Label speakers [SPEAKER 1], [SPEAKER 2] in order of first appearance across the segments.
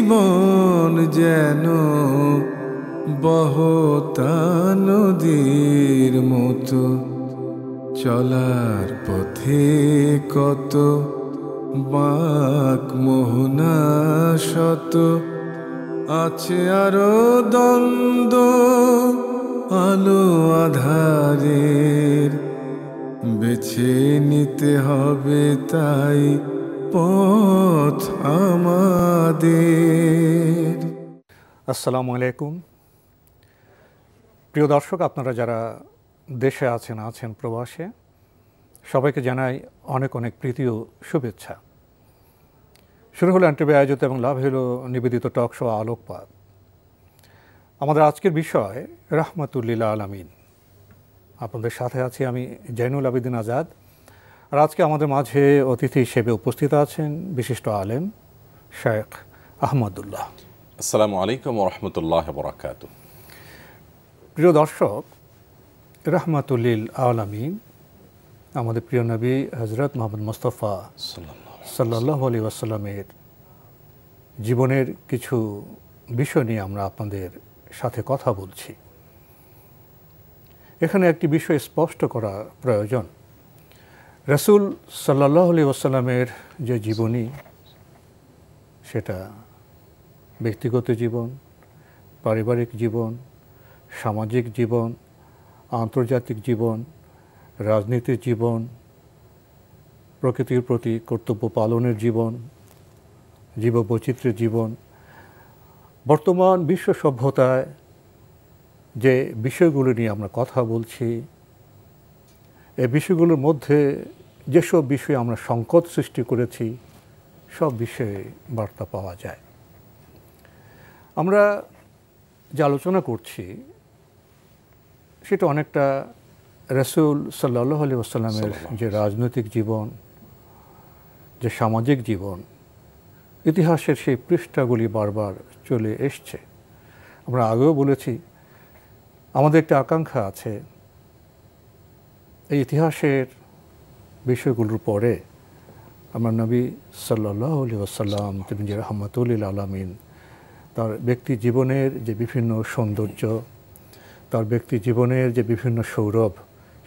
[SPEAKER 1] জীবন যেন বহতা নদীর মতো, চলার পথে কত বাঁক মোহনা শত, আছে আরো দ্বন্দ্ব আলো আধারের, বেছে নিতে হবে তাই পথ আমাদের।
[SPEAKER 2] আসসালামু আলাইকুম প্রিয় দর্শক, আপনারা যারা দেশে আছেন প্রবাসে, সবাইকে জানাই অনেক অনেক প্রীতি ও শুভেচ্ছা। শুরু হলো এনটিভি আয়োজিত এবং লাভ হলো নিবেদিত টক শো আলোকপাত। আমাদের আজকের বিষয় রাহমাতুল্লিল আলামিন। আপনাদের সাথে আছি আমি জৈনুল আবেদিন আজাদ। আর আজকে আমাদের মাঝে অতিথি হিসেবে উপস্থিত আছেন বিশিষ্ট আলেম শেখ আহমদুল্লাহ।
[SPEAKER 3] আসসালামু আলাইকুম ওয়া রাহমাতুল্লাহি ওয়া বারাকাতুহু।
[SPEAKER 2] প্রিয় দর্শক, রাহমাতুল্লিল আলামিন আমাদের প্রিয় নবী হযরত মুহাম্মদ মুস্তাফা সাল্লাল্লাহু আলাইহি ওয়াসাল্লামের জীবনের কিছু বিষয় নিয়ে আমরা আপনাদের সাথে কথা বলছি। এখানে একটি বিষয় স্পষ্ট করা প্রয়োজন। রাসূল সাল্লাল্লাহু আলাইহি ওয়াসাল্লামের যে জীবনী, সেটা ব্যক্তিগত জীবন, পারিবারিক জীবন, সামাজিক জীবন, আন্তর্জাতিক জীবন, রাজনীতির জীবন, প্রকৃতির প্রতি কর্তব্য পালনের জীবন, জীববৈচিত্র্যের জীবন, বর্তমান বিশ্ব সভ্যতায় যে বিষয়গুলো নিয়ে আমরা কথা বলছি, এই বিষয়গুলোর মধ্যে যেসব বিষয়ে আমরা সংকট সৃষ্টি করেছি, সব বিষয়ে বার্তা পাওয়া যায়। আমরা যে আলোচনা করছি সেটা অনেকটা রাসূল সাল্লাল্লাহু আলাইহি ওয়াসাল্লামের যে রাজনৈতিক জীবন, যে সামাজিক জীবন, ইতিহাসের সেই পৃষ্ঠাগুলি বারবার চলে এসছে। আমরা আগেও বলেছি, আমাদের একটা আকাঙ্ক্ষা আছে এই ইতিহাসের বিষয়গুলোর পরে আমরা নবী সাল্লাল্লাহু আলাইহি ওয়াসাল্লাম, তিনি যে রাহমাতুল্লিল আলামিন, তার ব্যক্তি জীবনের যে বিভিন্ন সৌন্দর্য, তার ব্যক্তি জীবনের যে বিভিন্ন সৌরভ,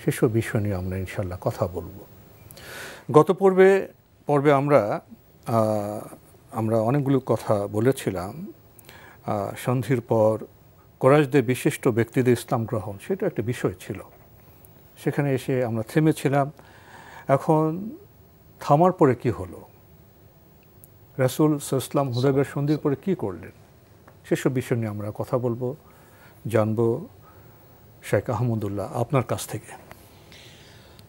[SPEAKER 2] সেসব বিষয় নিয়ে আমরা ইনশাল্লাহ কথা বলবো। গত পর্বে আমরা অনেকগুলো কথা বলেছিলাম। সন্ধির পর কুরাইশদের বিশিষ্ট ব্যক্তিদের ইসলাম গ্রহণ, সেটা একটা বিষয় ছিল। সেখানে এসে আমরা থেমেছিলাম। এখন থামার পরে কি হলো, রাসূল সাল্লাল্লাহু আলাইহি ওয়াসাল্লাম হুদায়বিয়ার সন্ধির পরে কি করলেন, সেসব বিষয় নিয়ে আমরা কথা বলবো, জানবো। শেখ আহমদুল্লাহ, আপনার কাছ থেকে।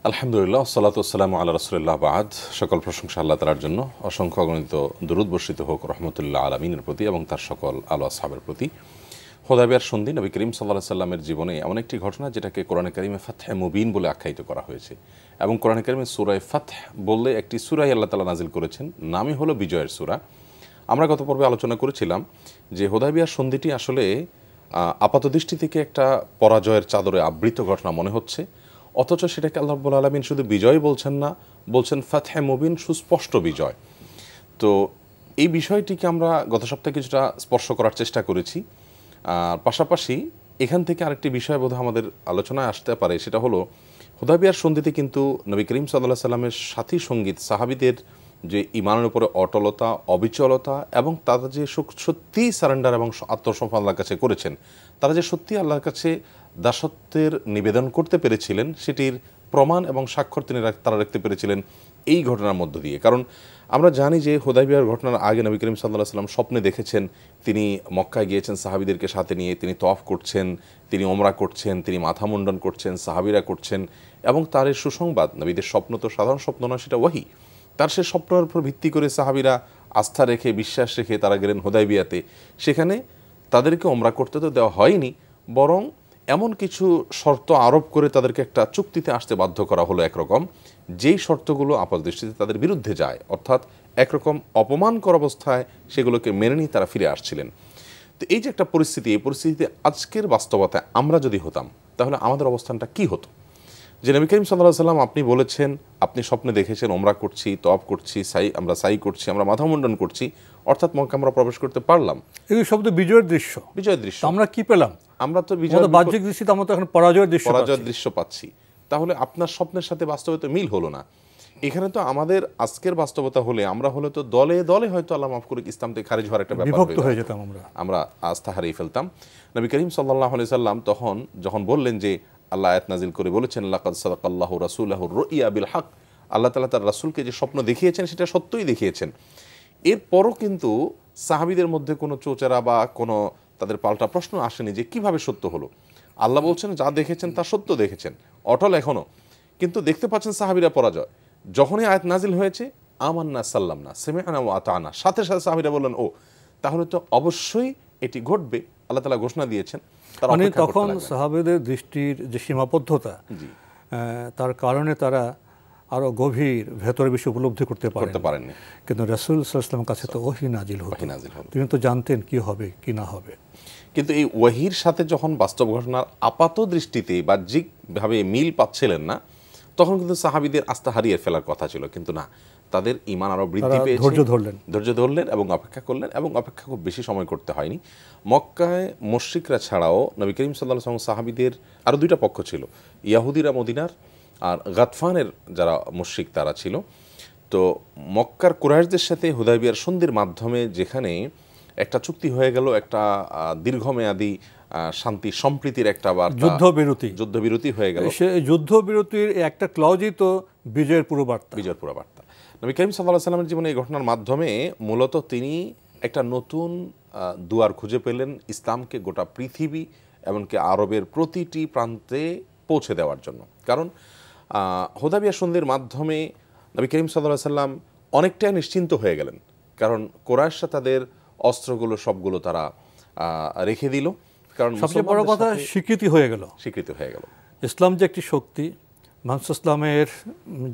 [SPEAKER 3] আলহামদুলিল্লাহ, সালাতু ওয়াসসালামু আলা রাসূলিল্লাহ, বাদ। সকল প্রশংসা আল্লাহ তাআলার জন্য, অসংখ্য অগণিত দরুদ বর্ষিত হোক রহমতুল্লাহ আলামিনের প্রতি এবং তার সকল আলো আসহাবের প্রতি। হুদায়বিয়ার সন্ধি নবী করিম সাল্লাল্লাহু আলাইহি সাল্লামের জীবনে এমন একটি ঘটনা যেটাকে কোরআনে কারিমে ফাতহে মুবিন বলে আখ্যায়িত করা হয়েছে, এবং কোরআনে কারিমে সূরা ফাতহ বললে একটি সূরাই আল্লাহ তাআলা নাজিল করেছেন, নামই হলো বিজয়ের সূরা। আমরা গত পর্বে আলোচনা করেছিলাম যে হুদায়বিয়ার সন্ধিটি আসলে আপাত দৃষ্টি থেকে একটা পরাজয়ের চাদরে আবৃত ঘটনা মনে হচ্ছে, অথচ সেটাকে আল্লাহ রাব্বুল আলামিন শুধু বিজয় বলছেন না, বলছেন ফাতহে মুবিন, সুস্পষ্ট বিজয়। তো এই বিষয়টিকে আমরা গত সপ্তাহে কিছুটা স্পর্শ করার চেষ্টা করেছি। আর পাশাপাশি এখান থেকে আরেকটি বিষয় বোধহয় আমাদের আলোচনায় আসতে পারে, সেটা হলো হুদায়বিয়ার সন্ধিতে কিন্তু নবী করিম সাল্লাল্লাহু আলাইহি সাল্লামের সাথী সঙ্গীত সাহাবীদের যে ঈমানের উপরে অটলতা, অবিচলতা এবং তারা যে সত্যিই সারেন্ডার এবং আত্মসমর্পণ আল্লাহর কাছে করেছেন, তারা যে সত্যি আল্লাহর কাছে দাসত্বের নিবেদন করতে পেরেছিলেন, সেটির প্রমাণ এবং স্বাক্ষর তারা রাখতে পেরেছিলেন এই ঘটনার মধ্য দিয়ে। কারণ আমরা জানি যে হুদায়বিয়ার ঘটনার আগে নবী করিম সাল্লাল্লাহু আলাইহি সাল্লাম স্বপ্নে দেখেছেন তিনি মক্কায় গিয়েছেন সাহাবীদেরকে সাথে নিয়ে, তিনি তওয়াফ করছেন, তিনি ওমরা করছেন, তিনি মাথা মুন্ডন করছেন, সাহাবীরা করছেন, এবং তার এই সুসংবাদ, নবীদের স্বপ্ন তো সাধারণ স্বপ্ন নয়, সেটা ওয়াহি। তার সে স্বপ্নের উপর ভিত্তি করে সাহাবীরা আস্থা রেখে, বিশ্বাস রেখে তারা গেলেন হুদায়বিয়াতে। সেখানে তাদেরকে ওমরা করতে তো দেওয়া হয়নি, বরং এমন কিছু শর্ত আরোপ করে তাদেরকে একটা চুক্তিতে আসতে বাধ্য করা হলো একরকম, যেই শর্তগুলো আপাতদৃষ্টিতে তাদের বিরুদ্ধে যায়, অর্থাৎ একরকম অপমানকর অবস্থায় সেগুলোকে মেনে নিয়ে তারা ফিরে আসছিলেন। তো এই যে একটা পরিস্থিতি, এই পরিস্থিতিতে আজকের বাস্তবতায় আমরা যদি হতাম, তাহলে আমাদের অবস্থানটা কি হতো? যে নবী করিম সাল্লাল্লাহু আলাইহি সাল্লাম আপনি বলেছেন, আপনি স্বপ্নে দেখেছেন ওমরা করছি, তওয়াফ করছি, সাই করছি, আমরা মাথা মুন্ডন করছি, অর্থাৎ মক্কা আমরা প্রবেশ করতে পারলাম।
[SPEAKER 2] এই শব্দ বিজয়ের দৃশ্য,
[SPEAKER 3] বিজয়ের দৃশ্য।
[SPEAKER 2] আমরা কি পেলাম?
[SPEAKER 3] আমরা তো বিজয়ের
[SPEAKER 2] বাহ্যিক দৃষ্টিতে আমরা তো এখন পরাজয়ের
[SPEAKER 3] দৃশ্য পাচ্ছি। তাহলে আপনার স্বপ্নের সাথে বাস্তবে তো মিল হলো না। এখানে তো আমাদের আজকের বাস্তবতা হলে আমরা হলে তো দলে দলে হয়তো আল্লাহ মাফ করুক ইসলাম থেকে খারিজ হওয়ার একটা ব্যাপার
[SPEAKER 2] বিভক্ত হয়ে যেতাম,
[SPEAKER 3] আমরা আস্থা হারিয়ে ফেলতাম। নবী করিম সাল্লাল্লাহু আলাইহি সাল্লাম তখন যখন বললেন যে আল্লাহ আয়াত নাজিল করে বলেছেন লাকাদ সাদাকাল্লাহু রাসূলাহু রুইয়া বিল হক, আল্লাহ তাআলা তার রাসূলকে যে স্বপ্ন দেখিয়েছেন সেটা সত্যই দেখিয়েছেন। এরপরও কিন্তু সাহাবীদের মধ্যে কোনো চোচেরা বা কোনো তাদের পাল্টা প্রশ্ন আসেনি যে কিভাবে সত্য হলো। আল্লাহ বলছেন যা দেখেছেন তা সত্য দেখেছেন, অটল এখনো, কিন্তু দেখতে পাচ্ছেন সাহাবীরা পরাজয়। যখনই আয়াত নাজিল হয়েছে আমান্না সাল্লামনা সামি'না ওয়া আতা'না, সাথে সাথে সাহাবীরা বললেন ও তাহলে তো অবশ্যই এটি ঘটবে, আল্লাহ তাআলা ঘোষণা দিয়েছেন।
[SPEAKER 2] মানে তখন সাহাবীদের দৃষ্টির যে সীমাবদ্ধতা, তার কারণে তারা আরো গভীর ভেতরের বিষয় উপলব্ধি করতে পারেননি। কিন্তু রাসূল সাল্লাল্লাহু আলাইহি ওয়াসাল্লামের কাছে তো ওহী নাজিল হতো, তিনি তো জানতেন কি হবে কি না হবে।
[SPEAKER 3] কিন্তু এই ওহীর সাথে যখন বাস্তব ঘটনার আপাত দৃষ্টিতে বাহ্যিকভাবে মিল পাচ্ছিলেন না, তখন কিন্তু সাহাবীদের আস্থা হারিয়ে ফেলার কথা ছিল। কিন্তু না, তাদের ঈমান আরো বৃদ্ধি পেয়েছে, ধৈর্য ধরলেন এবং অপেক্ষা করলেন, এবং অপেক্ষা খুব বেশি সময় করতে হয়নি। মক্কায় মুশরিকরা ছাড়াও নবী করিম সাল্লাল্লাহু আলাইহি ওয়াসাল্লাম সাহাবীদের আরো দুইটা পক্ষ ছিল, ইয়াহুদিরা মদিনার আর গাতফানের যারা মুশরিক তারা ছিল। তো মক্কার কুরাইশদের সাথে হুদায়বিয়ার সন্ধির মাধ্যমে যেখানে একটা চুক্তি হয়ে গেল, একটা দীর্ঘমেয়াদী শান্তি সম্প্রীতির একটা যুদ্ধবিরতি হয়ে গেল।
[SPEAKER 2] সেই যুদ্ধবিরতির একটা ক্লজই তো বিজয়ের পুরো বার্তা।
[SPEAKER 3] নবী করিম সাল্লাল্লাহু আলাইহি ওয়াসাল্লামের জীবনে এই ঘটনার মাধ্যমে মূলত তিনি একটা নতুন দুয়ার খুঁজে পেলেন ইসলামকে গোটা পৃথিবী এমনকি আরবের প্রতিটি প্রান্তে পৌঁছে দেওয়ার জন্য। কারণ হুদায়বিয়া সন্ধির মাধ্যমে নবী করিম সাল্লাল্লাহু আলাইহি ওয়াসাল্লাম অনেকটাই নিশ্চিন্ত হয়ে গেলেন, কারণ কুরাইশরা তাদের অস্ত্রগুলো সবগুলো তারা রেখে দিল। কারণ
[SPEAKER 2] সবচেয়ে বড় কথা স্বীকৃতি হয়ে গেল ইসলাম যে একটি শক্তি, মুহাম্মদ ইসলামের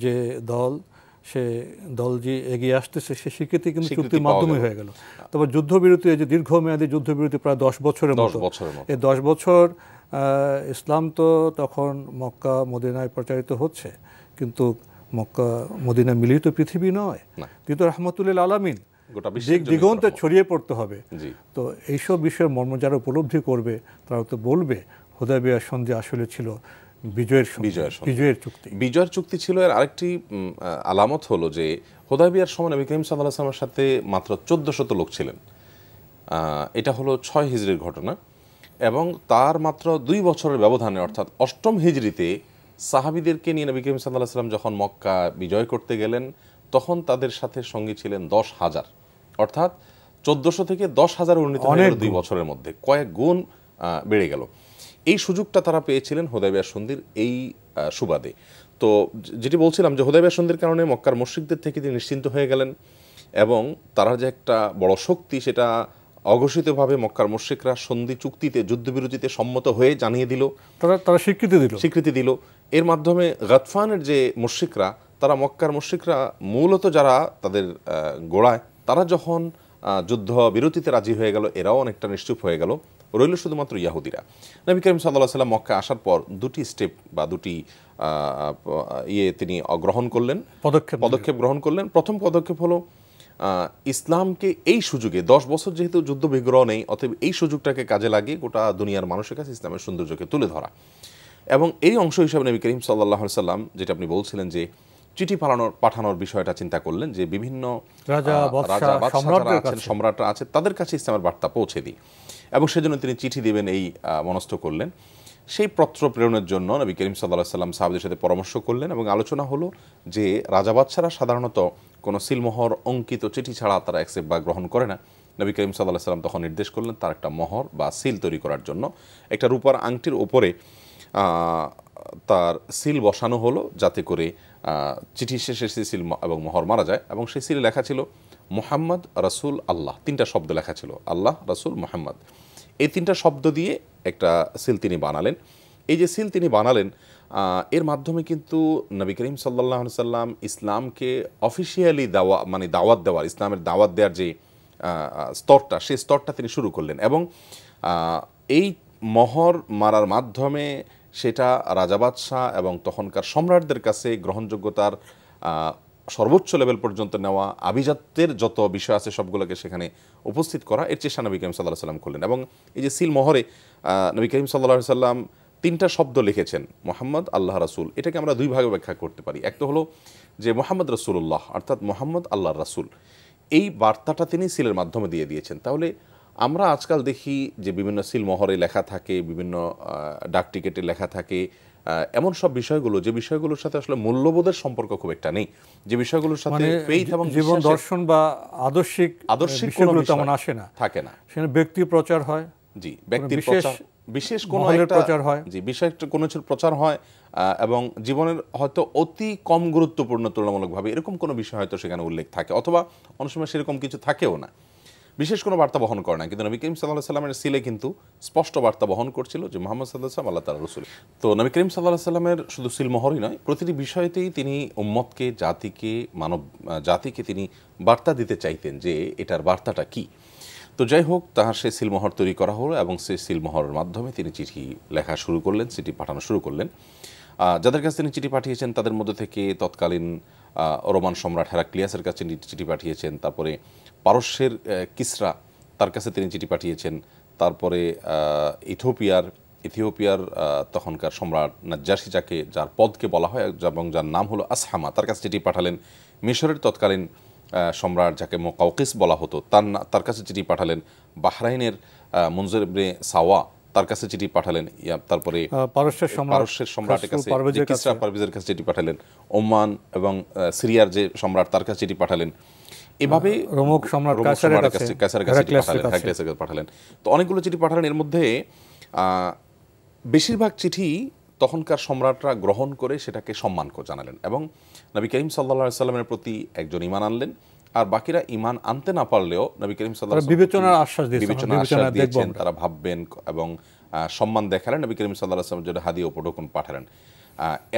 [SPEAKER 2] যে দল, সে দল যে এগিয়ে আসতেছে, সে স্বীকৃতি কিন্তু চুক্তির মাধ্যমে হয়ে গেল। তবে যুদ্ধবিরতি, যে দীর্ঘমেয়াদী যুদ্ধবিরতি প্রায় 10 বছরের মতো, এই 10 বছর ইসলাম তো তখন মক্কা মদিনায় প্রচারিত হচ্ছে, কিন্তু মক্কা মদিনা মিলিত পৃথিবী নয়, কিন্তু রাহমাতুল লিল আলামিন, দিগন্তে ছড়িয়ে পড়তে হবে। তো এইসব বিষয়ের মর্ম যারা উপলব্ধি করবে তারা তো বলবে হুদায়বিয়ার সন্ধি আসলে ছিল বিজয়ের
[SPEAKER 3] চুক্তি ছিল। এর আরেকটি আলামত হলো যে হুদায়বিয়ার সময় নবী করিম সাল্লাল্লাহু আলাইহি ওয়াসাল্লামের সাথে মাত্র 1400 লোক ছিলেন। এটা হলো 6 হিজরির ঘটনা, এবং তার মাত্র 2 বছরের ব্যবধানে অর্থাৎ 8ম হিজরিতে সাহাবীদেরকে নিয়ে নবী করিম সাল্লাল্লাহু আলাইহি ওয়াসাল্লাম যখন মক্কা বিজয় করতে গেলেন, তখন তাদের সাথে সঙ্গী ছিলেন 10,000, অর্থাৎ 1400 থেকে 10,000 উন্নীত হয়ে গেল 2 বছরের মধ্যে, কয়েক গুণ বেড়ে গেল। এই সুযোগটা তারা পেয়েছিলেন হুদায়বিয়া সন্ধির এই সুবাদে। তো যেটি বলছিলাম যে হুদায়বিয়া সন্ধির কারণে মক্কার মুশরিকদের থেকে তিনি নিশ্চিন্ত হয়ে গেলেন, এবং তারা যে একটা বড় শক্তি সেটা অঘোষিতভাবে মক্কার মুশরিকরা সন্ধি চুক্তিতে, যুদ্ধবিরতিতে সম্মত হয়ে জানিয়ে দিল,
[SPEAKER 2] তারা স্বীকৃতি দিল।
[SPEAKER 3] এর মাধ্যমে গাতফানের যে মুশরিকরা, তারা মক্কার মুশরিকরা মূলত যারা তাদের গোড়ায়, তারা যখন যুদ্ধ বিরতিতে রাজি হয়ে গেল, এরাও অনেকটা নিশ্চুপ হয়ে গেল, রইল শুধুমাত্র ইয়াহুদিরা। নবী করিম সাল্লাল্লাহু আলাইহি ওয়াসাল্লাম মক্কা আসার পর দুটি স্টেপ বা দুটি তিনি পদক্ষেপ গ্রহণ করলেন। প্রথম পদক্ষেপ হলো ইসলামকে এই সুযোগে, 10 বছর যেহেতু যুদ্ধ বিগ্রহ নেই, অতএব এই সুযোগটাকে কাজে লাগিয়ে গোটা দুনিয়ার মানুষের কাছে ইসলামের সৌন্দর্যকে তুলে ধরা। এবং এই অংশ হিসাবে নবী করিম সাল্লাল্লাহু আলাইহি ওয়াসাল্লাম, যেটা আপনি বলছিলেন যে চিঠি পাঠানোর বিষয়টা চিন্তা করলেন, যে বিভিন্ন সম্রাটরা আছে তাদের কাছে ইসলামের বার্তা পৌঁছে দিই, এবং সেজন্য তিনি চিঠি দেবেন এই মনস্থ করলেন। সেই পত্র প্রেরণের জন্য নবী করিম সাল্লাল্লাহু আলাইহি ওয়াসাল্লাম সাহাবীদের সাথে পরামর্শ করলেন, এবং আলোচনা হলো যে রাজা বাদশারা সাধারণত কোনো সিলমোহর অঙ্কিত চিঠি ছাড়া তারা অ্যাকসেপ্ট বা গ্রহণ করে না। নবী করিম সাল্লাল্লাহু আলাইহি ওয়াসাল্লাম তখন নির্দেশ করলেন তার একটা মোহর বা সিল তৈরি করার জন্য। একটা রূপার আংটির ওপরে তার সিল বসানো হলো, যাতে করে চিঠি শেষে সেই সিল এবং মোহর মারা যায়, এবং সেই সিলে লেখা ছিল মুহাম্মদ রাসূল আল্লাহ, 3টা শব্দ লেখা ছিল, আল্লাহ, রাসূল, মুহাম্মদ। এই 3টা শব্দ দিয়ে একটা সিল তিনি বানালেন। এই যে সিল তিনি বানালেন, এর মাধ্যমে কিন্তু নবী করিম সাল্লাল্লাহু আলাইহি ওয়াসাল্লাম ইসলামকে অফিশিয়ালি দাওয়াত দেওয়ার, ইসলামের দাওয়াত দেওয়ার যে স্তরটা, সেই স্তরটা তিনি শুরু করলেন। এবং এই মোহর মারার মাধ্যমে সেটা রাজা বাদশাহ এবং তখনকার সম্রাটদের কাছে গ্রহণযোগ্যতার সর্বোচ্চ লেভেল পর্যন্ত নেওয়া, আভিজাত্যের যত বিষয় আছে সবগুলোকে সেখানে উপস্থিত করা, এর চেষ্টা নবী করিম সাল্লাল্লাহু আলাইহি ওয়াসাল্লাম করলেন। এবং এই যে সিল মোহরে নবী করিম সাল্লাল্লাহু আলাইহি ওয়াসাল্লাম 3টা শব্দ লিখেছেন, মোহাম্মদ, আল্লাহ রাসূল। এটাকে আমরা দুই ভাগে ব্যাখ্যা করতে পারি। একটা হলো যে মোহাম্মদ রাসূলুল্লাহ, অর্থাৎ মোহাম্মদ আল্লাহর রাসূল, এই বার্তাটা তিনি সিলের মাধ্যমে দিয়ে দিয়েছেন। তাহলে আমরা আজকাল দেখি যে বিভিন্ন সিল মোহরে লেখা থাকে, বিভিন্ন ডাক টিকেটে লেখা থাকে এমন সব বিষয়গুলো, যে বিষয়গুলোর সাথে আসলে মূল্যবোধের সম্পর্ক খুব একটা নেই, যে বিষয়গুলোর সাথে ফেইথ এবং
[SPEAKER 2] জীবন দর্শন বা আদর্শিক
[SPEAKER 3] কোনো
[SPEAKER 2] তেমন আসে না,
[SPEAKER 3] থাকে না।
[SPEAKER 2] সেখানে ব্যক্তি প্রচার হয়,
[SPEAKER 3] জি, ব্যক্তির প্রচার, বিশেষ কোনো একটা
[SPEAKER 2] প্রচার হয়,
[SPEAKER 3] জি, বিশেষ কোনো কিছুর প্রচার হয় এবং জীবনের হয়তো অতি কম গুরুত্বপূর্ণ তুলনামূলকভাবে এরকম কোনো বিষয় হয়তো সেখানে উল্লেখ থাকে, অথবা অনেক সময় সেরকম কিছু থাকেও না, বিশেষ কোনো বার্তা বহন করে না। কিন্তু নবী করিম সাল্লাল্লাহু আলাইহি ওয়াসাল্লামের সিলে কিন্তু স্পষ্ট বার্তা বহন করছিল যে মুহাম্মদ সাল্লাল্লাহু আলাইহি ওয়াসাল্লাম আল্লাহ তাআলার রাসূল। তো নবী করিম সাল্লাল্লাহু আলাইহি ওয়াসাল্লামের শুধু সিল মোহরই নয়, প্রতিটি বিষয়তেই তিনি উম্মতকে, জাতিকে, মানব জাতিকে তিনি বার্তা দিতে চাইতেন যে এটার বার্তাটা কি। তো যাই হোক, তাহার সেই সিলমোহর তৈরি করা হলো এবং সেই সিলমোহরের মাধ্যমে তিনি চিঠি লেখা শুরু করলেন, চিঠি পাঠানো শুরু করলেন। যাদের কাছে তিনি চিঠি পাঠিয়েছেন তাদের মধ্যে থেকে তৎকালীন রোমান সম্রাট হেরাক্লিয়াসের কাছে চিঠি পাঠিয়েছেন, তারপরে পারস্যের কিসরা, তার কাছে তিনি চিঠি পাঠিয়েছেন, তারপরে ইথিওপিয়ার তখনকার সম্রাট নাজ্জাশী, যার পদকে বলা হয় এবং যার নাম হলো আসহামা, তার কাছে চিঠি পাঠালেন। মিশরের তৎকালীন সম্রাট, যাকে মুকাউকিস বলা হতো, তার কাছে চিঠি পাঠালেন। বাহরাইনের মুনজির ইবনে সাওয়া, তার কাছে চিঠি পাঠালেন। তারপরে পারস্যের সম্রাটের কাছে, কিসরা পারভেজের কাছে চিঠি পাঠালেন। ওমান এবং সিরিয়ার যে সম্রাট, তার কাছে চিঠি পাঠালেন। এভাবে
[SPEAKER 2] রোমক সম্রাট কায়সারের
[SPEAKER 3] কাছে পাঠালেন। তো অনেকগুলো চিঠি পাঠালেন। এর মধ্যে বেশিরভাগ চিঠি তখনকার সম্রাটরা গ্রহণ করে সেটাকে সম্মান জানালেন এবং নবী করিম সাল্লাল্লাহু আলাইহি ওয়াসাল্লামের প্রতি একজন ঈমান আনলেন, আর বাকিরা ঈমান আনতে না পারলেও নবী করিম সাল্লাল্লাহু আলাইহি ওয়াসাল্লাম বিবেচনার আশ্বাস দিয়েছেন, তারা ভাববেন এবং সম্মান দেখালেন। নবী করিম সাল্লাল্লাহু আলাইহি ওয়াসাল্লামের জন্য হাদিয়া উপঢৌকন পাঠালেন।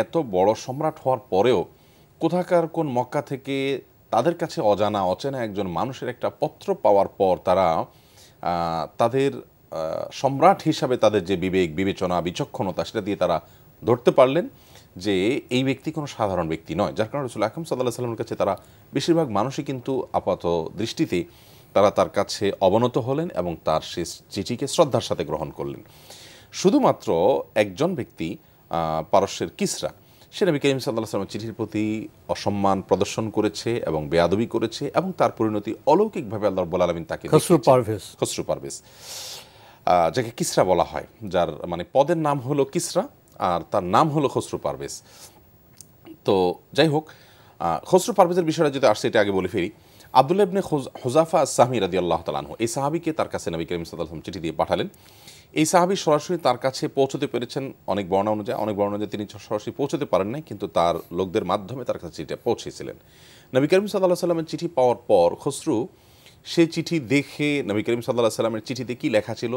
[SPEAKER 3] এত বড় সম্রাট হওয়ার পরেও কোথাকার কোন মক্কা থেকে তাদের কাছে অচেনা একজন মানুষের একটা পত্র পাওয়ার পর তারা তাদের সম্রাট হিসাবে তাদের যে বিবেচনা, বিচক্ষণতা, সেটা দিয়ে তারা ধরতে পারলেন যে এই ব্যক্তি কোনো সাধারণ ব্যক্তি নয়। যার কারণে রাসূল আকরাম সাল্লাল্লাহু আলাইহি ওয়াসাল্লামের কাছে তারা বেশিরভাগ মানুষই কিন্তু আপাত দৃষ্টিতে তার কাছে অবনত হলেন এবং তার সে চিঠিকে শ্রদ্ধার সাথে গ্রহণ করলেন। শুধুমাত্র একজন ব্যক্তি, পারস্যের কিসরা, সে নবী করিম সাল্লাল্লাহু আলাইহি ওয়াসাল্লামের চিঠির প্রতি অসম্মান প্রদর্শন করেছে এবং বেয়াদবি করেছে এবং তার পরিণতি অলৌকিকভাবে আল্লাহ রাব্বুল আলামিন তাকে খসরু পারভেজ, যাকে কিসরা বলা হয়, যার মানে পদের নাম হলো কিসরা আর তার নাম হলো খসরু পারভেজ। তো যাই হোক, খসরু পারভেজের বিষয়টা যদি আসছে এটা আগে বলে ফেরি। আব্দুল্লাহ ইবনে হুযাফা আস-সাহমি রাদিয়াল্লাহু তাআলা আনহু, এই সাহাবীকে তার কাছে নবী করিম সাল্লাল্লাহু আলাইহি ওয়াসাল্লাম চিঠি দিয়ে পাঠালেন। এই সাহাবী সরাসরি তার কাছে পৌঁছতে পেরেছেন অনেক বর্ণনা অনুযায়ী তিনি সরাসরি পৌঁছতে পারেন নাই, কিন্তু তার লোকদের মাধ্যমে তার কাছে চিঠিটা পৌঁছেছিলেন। নবী করিম সাল্লাল্লাহু আলাইহি ওয়াসাল্লামের চিঠি পাওয়ার পর খসরু সেই চিঠি দেখে নবী করিম সাল্লাল্লাহু আলাইহি ওয়াসাল্লামের চিঠিতে কি লেখা ছিল,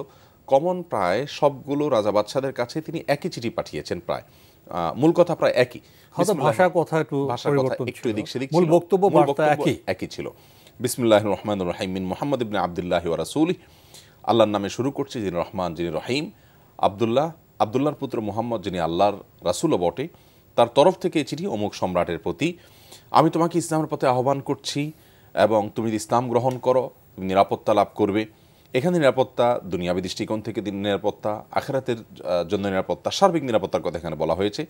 [SPEAKER 3] কমন প্রায় সবগুলো রাজা বাদশাদের কাছে তিনি একই চিঠি পাঠিয়েছেন, প্রায় মূল কথা প্রায় একই,
[SPEAKER 2] ভাষার কথা
[SPEAKER 3] একটু এদিক সেদিক,
[SPEAKER 2] মূল বক্তব্য
[SPEAKER 3] একই ছিল। বিসমিল্লাহির রহমানির রহিম, মিন মুহাম্মদ ইবনে আবদুল্লাহ ওয়া রাসূলিহি, আল্লাহর নামে শুরু করছি যিনি রহমান যিনি রহিম। আব্দুল্লাহর পুত্র মুহাম্মদ যিনি আল্লাহর রাসূলও বটে, তার তরফ থেকে চিঠি অমুক সম্রাটের প্রতি। আমি তোমাকে ইসলামের পথে আহ্বান করছি এবং তুমি যদি ইসলাম গ্রহণ করো তুমি নিরাপত্তা লাভ করবে। এখানে নিরাপত্তা দুনিয়াবী দৃষ্টিকোণ থেকে নিরাপত্তা, আখিরাতের জন্য নিরাপত্তা, সার্বিক নিরাপত্তার কথা এখানে বলা হয়েছে।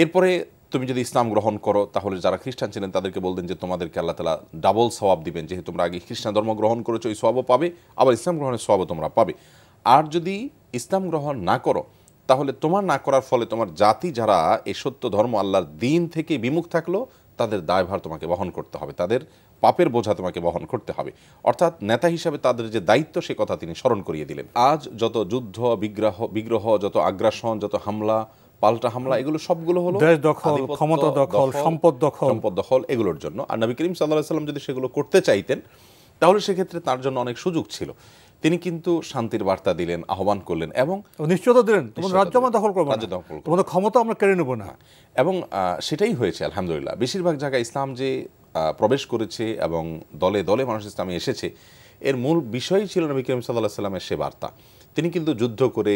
[SPEAKER 3] এরপরে তুমি যদি ইসলাম গ্রহণ করো তাহলে যারা খ্রিস্টান ছিলেন তাদেরকে বলতেন যে তোমাদেরকে আল্লাহ তাআলা ডাবল সওয়াব দিবেন, যেহেতু তোমরা আগে খ্রিস্টান ধর্ম গ্রহণ করেছো ওই সওয়াবও পাবে, আবার ইসলাম গ্রহণের সওয়াবও তোমরা পাবে। আর যদি ইসলাম গ্রহণ না করো তাহলে তোমার না করার ফলে তোমার জাতি যারা এই সত্য ধর্ম আল্লাহর দিন থেকে বিমুখ থাকলো তাদের দায়ভার তোমাকে বহন করতে হবে, তাদের পাপের বোঝা তোমাকে বহন করতে হবে। অর্থাৎ নেতা হিসাবে তাদের যে দায়িত্ব সে কথা তিনি স্মরণ করিয়ে দিলেন। আজ যত যুদ্ধ বিগ্রহ, যত আগ্রাসন, যত হামলা, পাল্টা হামলা, এগুলো সবগুলো হলো
[SPEAKER 2] দেশ দখল, ক্ষমতা দখল, সম্পদ
[SPEAKER 3] দখল, এগুলোর জন্য। আর নবী করিম সাল্লাল্লাহু আলাইহি ওয়াসাল্লাম যদি সেগুলো করতে চাইতেন তাহলে সেক্ষেত্রে তার জন্য অনেক সুযোগ ছিল। তিনি কিন্তু শান্তির বার্তা দিলেন, আহ্বান করলেন এবং
[SPEAKER 2] নিশ্চয়তা দিলেন তোমাদের রাজ্য আমরা দখল করব না, তোমাদের ক্ষমতা আমরা কেড়ে নেব না।
[SPEAKER 3] এবং সেটাই হয়েছে আলহামদুলিল্লাহ। বেশিরভাগ জায়গায় ইসলাম যে প্রবেশ করেছে এবং দলে দলে মানুষ ইসলামে এসেছে, এর মূল বিষয়ই ছিল নবী করিম সাল্লাল্লাহু আলাইহি ওয়াসাল্লামের সে বার্তা। তিনি কিন্তু যুদ্ধ করে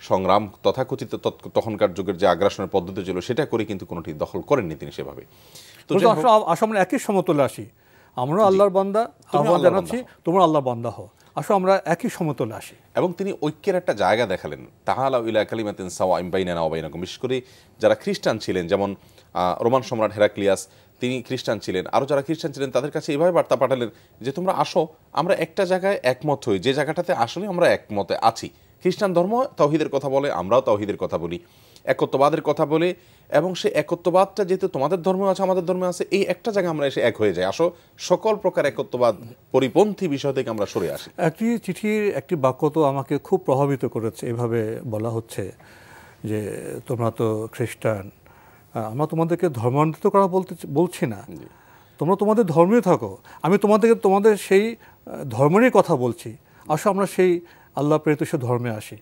[SPEAKER 3] সংগ্রাম তথাকথিত তখনকার যুগের যে আগ্রাসনের পদ্ধতি ছিল সেটা করে কিন্তু কোনোটি দখল করেননি তিনি সেভাবে। তো
[SPEAKER 2] আসো আমরা একই সমতলে আসি, আমরা আল্লাহর বান্দা, আহ্বান জানাচ্ছি তোমরা আল্লাহর বান্দা হও, আসো আমরা একই সমতলে আসি।
[SPEAKER 3] এবং তিনি ঐক্যের একটা জায়গা দেখালেন, তাআলা ইলা কালিমাতিন সাওয়াইন বাইনানা ওয়া বাইনাকুম। বিশেষ করে যারা খ্রিস্টান ছিলেন, যেমন রোমান সম্রাট হেরাক্লিয়াস তিনি খ্রিস্টান ছিলেন, আরও যারা খ্রিস্টান ছিলেন তাদের কাছে এইভাবে বার্তা পাঠালেন যে তোমরা আসো আমরা একটা জায়গায় একমত হই, যে জায়গাটাতে আসলে আমরা একমতে আছি। খ্রিস্টান ধর্ম তাওহীদের কথা বলে, আমরাও তাওহীদের কথা বলি, একত্ববাদের কথা বলে, এবং সেই একত্ববাদটা যেহেতু তোমাদের ধর্মে আছে আমাদের ধর্মে আছে, এই একটা জায়গায় আমরা এসে এক হয়ে যাই। আসো সকল প্রকার একত্ববাদ পরিপন্থী বিষয় থেকে আমরা সরে আসি।
[SPEAKER 2] একটি চিঠির একটি বাক্য তো আমাকে খুব প্রভাবিত করেছে। এভাবে বলা হচ্ছে যে তোমরা তো খ্রিস্টান, আমরা তোমাদেরকে ধর্মান্তরিত করা বলছি না, তোমরা তোমাদের ধর্মেই থাকো, আমি তোমাদেরকে তোমাদের সেই ধর্মেরই কথা বলছি, আসো আমরা সেই আল্লাহ প্রেরিত সে ধর্মে আসি।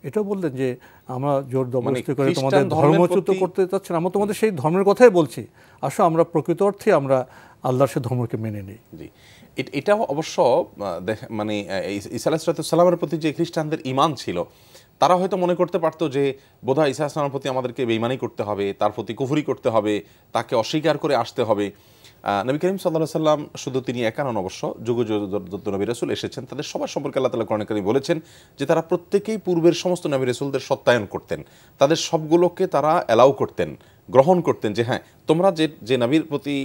[SPEAKER 2] এটাও বললেন যে আমরা জোর জবরদস্তি করে তোমাদের ধর্মচ্যুত করতে চাচ্ছি না, আমরা তোমাদের সেই ধর্মের কথাই বলছি, আসো আমরা প্রকৃত অর্থে আমরা আল্লাহর সে ধর্মকে মেনে নিই।
[SPEAKER 3] জি, এটাও অবশ্য মানে ঈসা আলাইহিস সালামের প্রতি যে খ্রিস্টানদের ঈমান ছিল, তারা হয়তো মনে করতে পারতো যে বোধহয় ঈসা আলাইহিস সালামের প্রতি আমাদেরকে বেঈমানি করতে হবে, তার প্রতি কুফরি করতে হবে, তাকে অস্বীকার করে আসতে হবে। নবী করিম সাল্লাল্লাহু আলাইহি সাল্লাম শুধু তিনি একা নন, অবশ্য যুগ যত নবী রাসূল এসেছেন তাদের সবার সম্পর্কে আল্লাহ তাআলা কোরআনে কারীমে বলেছেন যে তারা প্রত্যেকেই পূর্বের সমস্ত নবী রাসূলদের সত্যায়ন করতেন, তাদের সবগুলোকে তারা অ্যালাউ করতেন, গ্রহণ করতেন, যে হ্যাঁ তোমরা যে নবীর প্রতি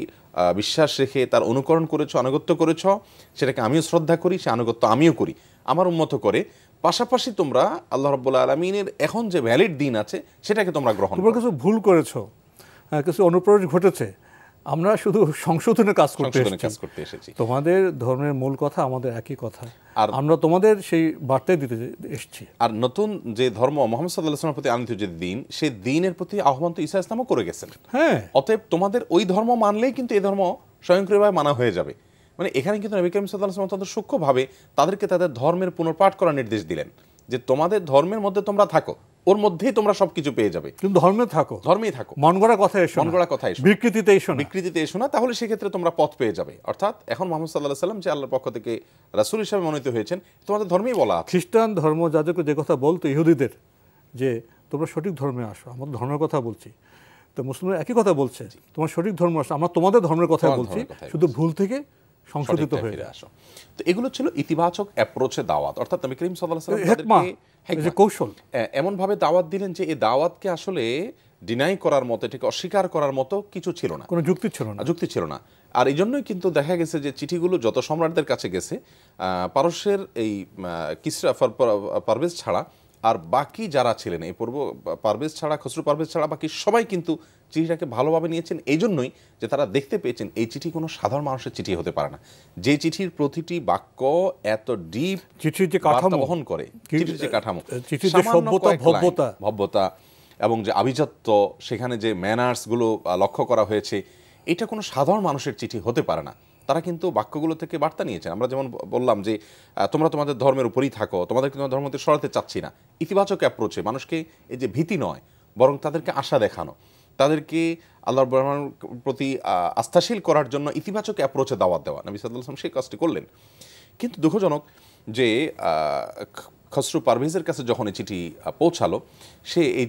[SPEAKER 3] বিশ্বাস রেখে তার অনুকরণ করেছো, আনুগত্য করেছো, সেটাকে আমিও শ্রদ্ধা করি, সে আনুগত্য আমিও করি, আমার উম্মত করে। পাশাপাশি তোমরা আল্লাহ রাব্বুল আলামিনের এখন যে ভ্যালিড দিন আছে সেটাকে তোমরা গ্রহণ করো।
[SPEAKER 2] তোমরা কিছু ভুল করেছো, কিছু অনুপ্রবেশ ঘটেছে, আমরা শুধু সংশোধনের কাজ করতে এসেছি। তোমাদের ধর্মের মূল কথা আমাদের একই কথা, আর আমরা তোমাদের সেই বার্তাই দিতে এসেছি।
[SPEAKER 3] আর নতুন যে ধর্ম মুহাম্মদ সাল্লাল্লাহু আলাইহি ওয়াসাল্লামের প্রতি আনিত যে দিন, সেই দিনের প্রতি আহ্বান তো ঈসা ইসলামও করে গেছেন।
[SPEAKER 2] হ্যাঁ,
[SPEAKER 3] অতএব তোমাদের ওই ধর্ম মানলেই কিন্তু এই ধর্ম স্বয়ংক্রিয়ভাবে মানা হয়ে যাবে। মানে এখানে কিন্তু নবী করিম সাল্লাল্লাহু আলাইহি ওয়াসাল্লাম অত্যন্ত সূক্ষ্মভাবে তাদেরকে তাদের ধর্মের পুনর্পাঠ করার নির্দেশ দিলেন, যে তোমাদের ধর্মের মধ্যে তোমরা থাকো, ওর মধ্যেই তোমরা সবকিছু পেয়ে যাবে,
[SPEAKER 2] কিন্তু ধর্মেই থাকো,
[SPEAKER 3] মন গড়া
[SPEAKER 2] কথা এসো,
[SPEAKER 3] বিকৃতিতে এসো না, তাহলে সেক্ষেত্রে তোমরা পথ পেয়ে যাবে। অর্থাৎ এখন মুহাম্মদ সাল্লাল্লাহু আলাইহি ওয়াসাল্লাম যে আল্লাহর পক্ষ থেকে রাসূল হিসেবে মনোনীত হয়েছেন, তোমাদের ধর্মেই বলা আছে।
[SPEAKER 2] খ্রিস্টান ধর্ম যাদেরকে যে কথা বলতো ইহুদিদের, যে তোমরা সঠিক ধর্মে আসো, আমাদের ধর্মের কথা বলছি, তো মুসলিমরা একই কথা বলছে, তোমার সঠিক ধর্ম আসো, আমরা তোমাদের ধর্মের কথা বলছি, শুধু ভুল থেকে সংশোধিত হয়ে আসো।
[SPEAKER 3] তো এগুলো ছিল ইতিবাচক অ্যাপ্রোচে দাওয়াত, অর্থাৎ নবী করিম সাল্লাল্লাহু আলাইহি ওয়াসাল্লাম
[SPEAKER 2] কৌশল
[SPEAKER 3] এমন ভাবে দাওয়াত দিলেন যে এই দাওয়াতকে আসলে ডিনাই করার মতো, এটাকে অস্বীকার করার মতো কিছু ছিল না,
[SPEAKER 2] কোনো যুক্তি ছিল না।
[SPEAKER 3] আর এই জন্যই কিন্তু দেখা গেছে যে চিঠিগুলো যত সম্রাটদের কাছে গেছে, পারস্যের এই কিসরা পারভেজ ছাড়া আর বাকি যারা ছিলেন, এই পূর্ব পারভেজ ছাড়া, খসরু পারভেজ ছাড়া বাকি সবাই কিন্তু চিঠিটাকে ভালোভাবে নিয়েছেন। এই জন্যই যে তারা দেখতে পেয়েছেন এই চিঠি কোনো সাধারণ মানুষের চিঠি হতে পারে না, যে চিঠির প্রতিটি বাক্য এত ডিপ,
[SPEAKER 2] চিঠির যে কাঠামো
[SPEAKER 3] বহন করে, চিঠির যে কাঠামো,
[SPEAKER 2] চিঠির যে
[SPEAKER 3] ভব্যতা এবং যে আভিজাত্য, সেখানে যে ম্যানার্সগুলো লক্ষ্য করা হয়েছে, এটা কোনো সাধারণ মানুষের চিঠি হতে পারে না। তারা কিন্তু বাক্যগুলো থেকে বার্তা নিয়েছেন। আমরা যেমন বললাম যে তোমরা তোমাদের ধর্মের উপরেই থাকো, তোমাদেরকে তোমার ধর্ম থেকে সরাতে চাচ্ছি না, ইতিবাচক অ্যাপ্রোচে মানুষকে এই যে ভীতি নয়, বরং তাদেরকে আশা দেখানো, তাদেরকে আল্লাহর প্রতি আস্থাশীল করার জন্য ইতিবাচক অ্যাপ্রোচে দাওয়াত দেওয়া। নবী সাল্লাল্লাহু আলাইহি ওয়াসাল্লাম সেই কাজটি করলেন। কিন্তু দুঃখজনক যে খসরু পারভেজের কাছে যখন এই চিঠি পৌঁছালো, সে এই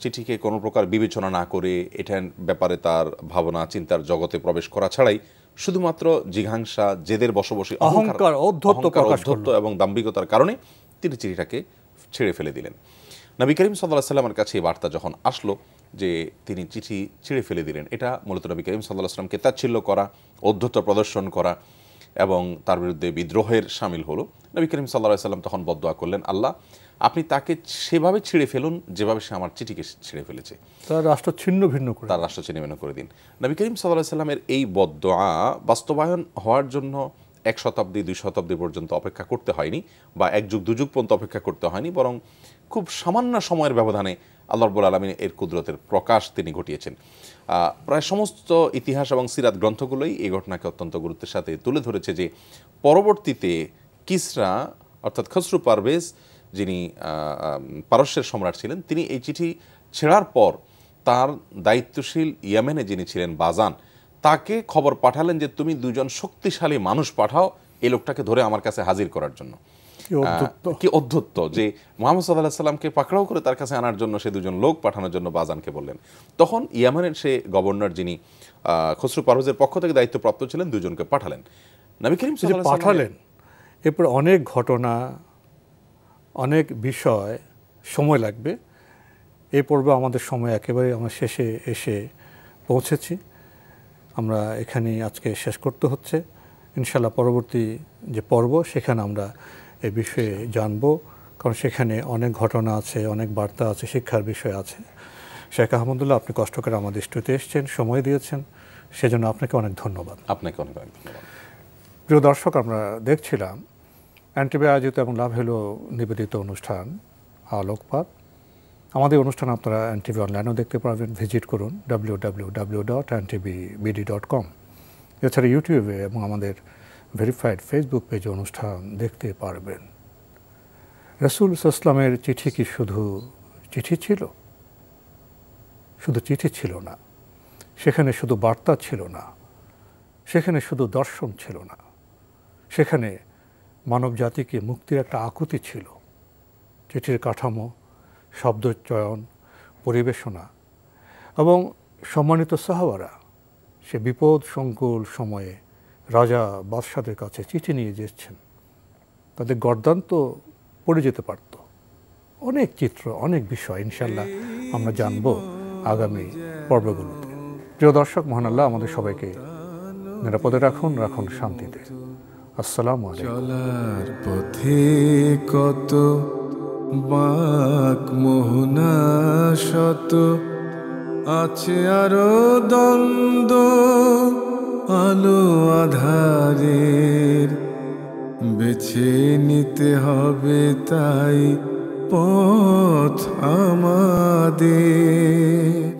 [SPEAKER 3] চিঠিকে কোনো প্রকার বিবেচনা না করে এটার ব্যাপারে তার ভাবনা চিন্তার জগতে প্রবেশ করা ছাড়াই শুধুমাত্র জিঘাংসা, জেদের বশবশী,
[SPEAKER 2] অহংকার, ঔদ্ধত্য
[SPEAKER 3] এবং দাম্ভিকতার কারণে তিনি চিঠিটাকে ছেড়ে ফেলে দিলেন। নবী করিম সাল্লাল্লাহু আলাইহি ওয়াসাল্লামের কাছে এই বার্তা যখন আসলো যে তিনি চিঠি ছিঁড়ে ফেলে দিলেন, এটা মূলত নবী করিম সাল্লাল্লাহু আলাইহি ওয়াসাল্লামকে তাচ্ছিল্য করা, ঔদ্ধত্য প্রদর্শন করা এবং তার বিরুদ্ধে বিদ্রোহের শামিল হলো। নবী করিম সাল্লাল্লাহু আলাইহি ওয়াসাল্লাম তখন বদদুয়া করলেন, আল্লাহ আপনি তাকে সেভাবে ছিঁড়ে ফেলুন যেভাবে সে আমার চিঠিকে ছিঁড়ে ফেলেছে,
[SPEAKER 2] তার রাষ্ট্র ছিন্ন ভিন্ন
[SPEAKER 3] করে দিন। নবী করিম সাল্লাল্লাহু আলাইহি ওয়াসাল্লামের এই বদদুয়া বাস্তবায়ন হওয়ার জন্য 1 শতাব্দী 2 শতাব্দী পর্যন্ত অপেক্ষা করতে হয়নি, বা 1 যুগ 2 যুগ পর্যন্ত অপেক্ষা করতে হয়নি, বরং খুব সামান্য সময়ের ব্যবধানে আল্লাহ রাব্বুল আলামিন এর কুদরতের প্রকাশ তিনি ঘটিয়েছেন। প্রায় সমস্ত ইতিহাস এবং সিরাত গ্রন্থগুলোই এই ঘটনাকে অত্যন্ত গুরুত্বের সাথে তুলে ধরেছে যে পরবর্তীতে কিসরা অর্থাৎ খসরু পারভেজ, যিনি পারস্যের সম্রাট ছিলেন, তিনি এই চিঠি ছেড়ার পর তার দায়িত্বশীল ইয়েমেনে যিনি ছিলেন বাজান, তাকে খবর পাঠালেন যে তুমি 2জন শক্তিশালী মানুষ পাঠাও এই লোকটাকে ধরে আমার কাছে হাজির করার জন্য। কি অদ্ভুত যে মুহাম্মদ সাল্লাল্লাহু আলাইহি সাল্লামকে পাকড়াও করে তার কাছে আনার জন্য সে দুজন লোক পাঠানোর জন্য বাজানকে বললেন। তখন ইয়ামানের সে গভর্নর যিনি খসরু পারভেজের পক্ষ থেকে দায়িত্বপ্রাপ্ত ছিলেন দুজনকে পাঠালেন। নবী করিম সাল্লাল্লাহু আলাইহি ওয়াসাল্লাম
[SPEAKER 2] পাঠালেন, এরপর অনেক ঘটনা, অনেক বিষয়, সময় লাগবে। এই পর্বে আমাদের সময় একেবারে আমরা শেষে এসে পৌঁছেছি। আমরা এখানেই আজকে শেষ করতে হচ্ছে। ইনশাআল্লাহ পরবর্তী যে পর্ব সেখানে আমরা এই বিষয়ে জানব, কারণ সেখানে অনেক ঘটনা আছে, অনেক বার্তা আছে, শিক্ষার বিষয় আছে। শেখ আহমদুল্লাহ, আপনি কষ্ট করে আমাদের স্টুডিওতে এসেছেন, সময় দিয়েছেন, সেজন্য আপনাকে অনেক ধন্যবাদ।
[SPEAKER 3] আপনাকে অনেক অনেক ধন্যবাদ।
[SPEAKER 2] প্রিয় দর্শক, আমরা দেখছিলাম এনটিভি আয়োজিত এবং লাভ হলো নিবেদিত অনুষ্ঠান আলোকপাত। আমাদের অনুষ্ঠান আপনারা এনটিভি অনলাইনেও দেখতে পারবেন, ভিজিট করুন www.ntvbd.com। এছাড়া ইউটিউবে এবং আমাদের ভেরিফাইড ফেসবুক পেজে অনুষ্ঠান দেখতে পারবেন। রাসূল সাল্লাল্লাহু আলাইহি ওয়াসাল্লামের চিঠি কি শুধু চিঠি ছিল? শুধু চিঠি ছিল না, সেখানে শুধু বার্তা ছিল না, সেখানে শুধু দর্শন ছিল না, সেখানে মানব জাতিকে মুক্তির একটা আকুতি ছিল। চিঠির কাঠামো, শব্দচয়ন, পরিবেশনা এবং সম্মানিত সাহাবারা সে বিপদ সংকুল সময়ে রাজা বাদশাদের কাছে চিঠি নিয়ে যাচ্ছেন, তাদের গর্দান তো পড়ে যেতে পারত। অনেক চিত্র, অনেক বিষয় ইনশাল্লাহ আমরা জানব আগামী পর্বগুলোতে। প্রিয় দর্শক, মহান আল্লাহ আমাদের সবাইকে নিরাপদে রাখুন, রাখুন শান্তিতে। আসসালামু আলাইকুম।
[SPEAKER 1] চলার পথে কত বাঁক মোহনা শত, আছে আরো দ্বন্দ্ব আলো আধারের, বেছে নিতে হবে তাই পথ আমাদের।